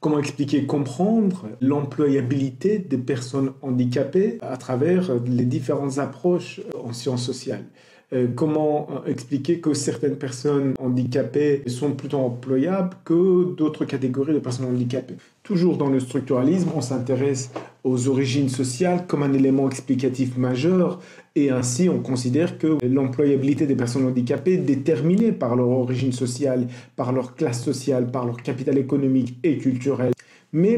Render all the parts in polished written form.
Comment expliquer, comprendre l'employabilité des personnes handicapées à travers les différentes approches en sciences sociales? Comment expliquer que certaines personnes handicapées sont plutôt employables que d'autres catégories de personnes handicapées? Toujours dans le structuralisme, on s'intéresse aux origines sociales comme un élément explicatif majeur et ainsi on considère que l'employabilité des personnes handicapées est déterminée par leur origine sociale, par leur classe sociale, par leur capital économique et culturel. Mais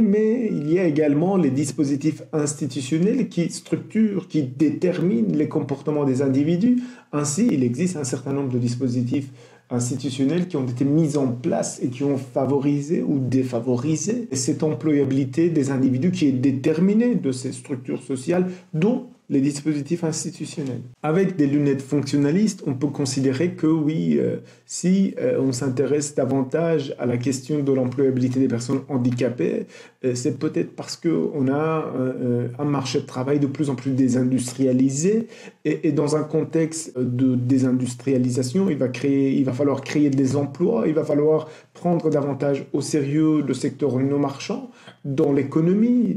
il y a également les dispositifs institutionnels qui structurent, qui déterminent les comportements des individus. Ainsi, il existe un certain nombre de dispositifs institutionnels qui ont été mis en place et qui ont favorisé ou défavorisé cette employabilité des individus qui est déterminée de ces structures sociales, dont les dispositifs institutionnels. Avec des lunettes fonctionnalistes, on peut considérer que oui, si on s'intéresse davantage à la question de l'employabilité des personnes handicapées, c'est peut-être parce qu'on a un marché de travail de plus en plus désindustrialisé et dans un contexte de désindustrialisation, il va falloir créer des emplois, il va falloir prendre davantage au sérieux le secteur non marchand dans l'économie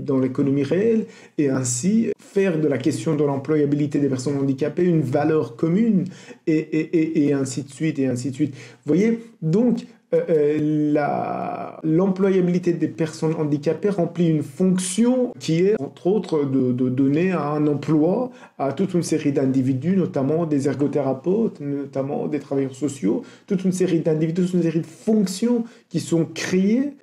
réelle et ainsi faire de la question de l'employabilité des personnes handicapées une valeur commune et ainsi de suite et ainsi de suite. Vous voyez, donc l'employabilité des personnes handicapées remplit une fonction qui est, entre autres, de donner un emploi à toute une série d'individus, notamment des ergothérapeutes, notamment des travailleurs sociaux, toute une série d'individus, toute une série de fonctions qui sont créées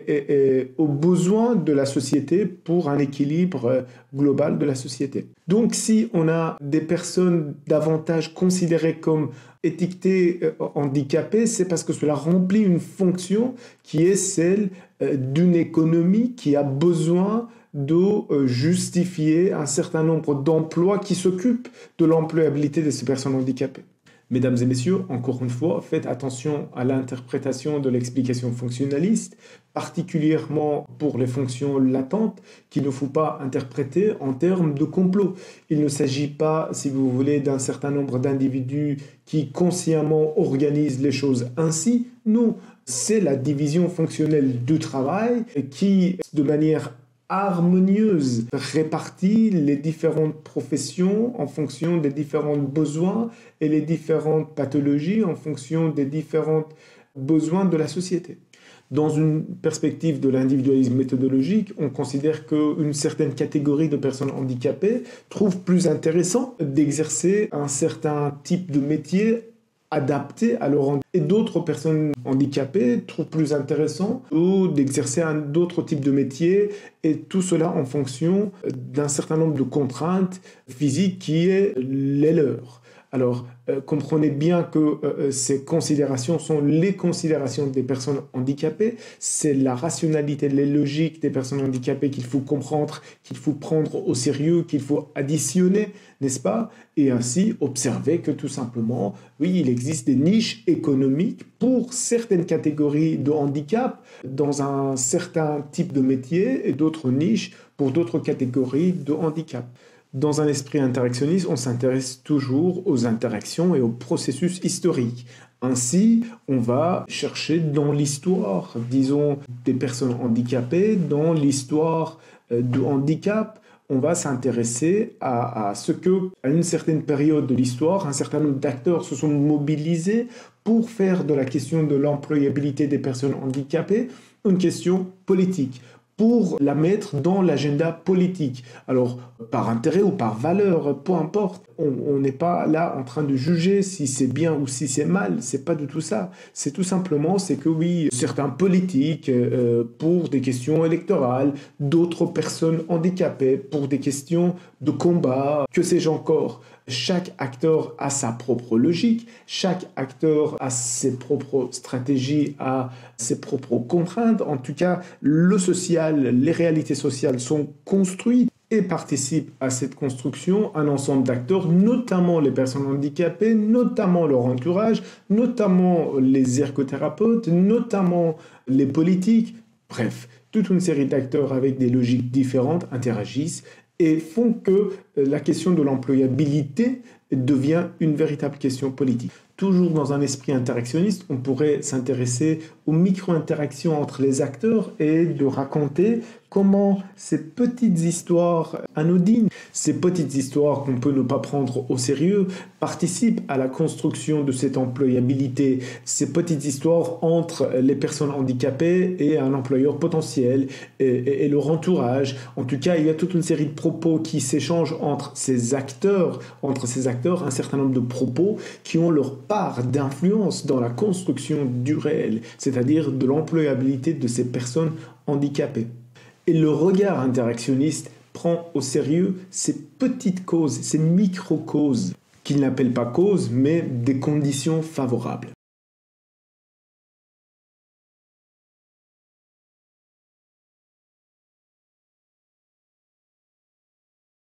aux besoins de la société pour un équilibre global de la société. Donc, si on a des personnes davantage considérées comme étiquetées handicapées, c'est parce que cela remplit une fonction qui est celle d'une économie qui a besoin de justifier un certain nombre d'emplois qui s'occupent de l'employabilité de ces personnes handicapées. Mesdames et messieurs, encore une fois, faites attention à l'interprétation de l'explication fonctionnaliste, particulièrement pour les fonctions latentes, qu'il ne faut pas interpréter en termes de complot. Il ne s'agit pas, si vous voulez, d'un certain nombre d'individus qui consciemment organisent les choses ainsi. Non, c'est la division fonctionnelle du travail qui, de manière harmonieuse, répartit les différentes professions en fonction des différents besoins et les différentes pathologies en fonction des différents besoins de la société. Dans une perspective de l'individualisme méthodologique, on considère qu'une certaine catégorie de personnes handicapées trouve plus intéressant d'exercer un certain type de métier adapté à leur handicap. Et d'autres personnes handicapées trouvent plus intéressant d'exercer d'autres types de métiers et tout cela en fonction d'un certain nombre de contraintes physiques qui est les leurs. Alors, comprenez bien que ces considérations sont les considérations des personnes handicapées. C'est la rationalité, les logiques des personnes handicapées qu'il faut comprendre, qu'il faut prendre au sérieux, qu'il faut additionner, n'est-ce pas? Et ainsi observer que tout simplement, oui, il existe des niches économiques pour certaines catégories de handicap dans un certain type de métier et d'autres niches pour d'autres catégories de handicap. Dans un esprit interactionniste, on s'intéresse toujours aux interactions et aux processus historiques. Ainsi, on va chercher dans l'histoire, disons, des personnes handicapées, dans l'histoire du handicap, on va s'intéresser à ce que, à une certaine période de l'histoire, un certain nombre d'acteurs se sont mobilisés pour faire de la question de l'employabilité des personnes handicapées une question politique, pour la mettre dans l'agenda politique. Alors, par intérêt ou par valeur, peu importe. On n'est pas là en train de juger si c'est bien ou si c'est mal. C'est pas du tout ça. C'est tout simplement, c'est que oui, certains politiques, pour des questions électorales, d'autres personnes handicapées, pour des questions de combat, que sais-je encore. Chaque acteur a sa propre logique, chaque acteur a ses propres stratégies, a ses propres contraintes. En tout cas, le social, les réalités sociales sont construites et participent à cette construction un ensemble d'acteurs, notamment les personnes handicapées, notamment leur entourage, notamment les ergothérapeutes, notamment les politiques. Bref, toute une série d'acteurs avec des logiques différentes interagissent et font que la question de l'employabilité devient une véritable question politique. Toujours dans un esprit interactionniste, on pourrait s'intéresser aux micro-interactions entre les acteurs et de raconter comment ces petites histoires anodines, ces petites histoires qu'on peut ne pas prendre au sérieux, participent à la construction de cette employabilité. Ces petites histoires entre les personnes handicapées et un employeur potentiel et leur entourage. En tout cas, il y a toute une série de propos qui s'échangent entre ces acteurs, un certain nombre de propos qui ont leur part d'influence dans la construction du réel, c'est-à-dire de l'employabilité de ces personnes handicapées. Et le regard interactionniste prend au sérieux ces petites causes, ces micro-causes, qu'il n'appelle pas causes, mais des conditions favorables.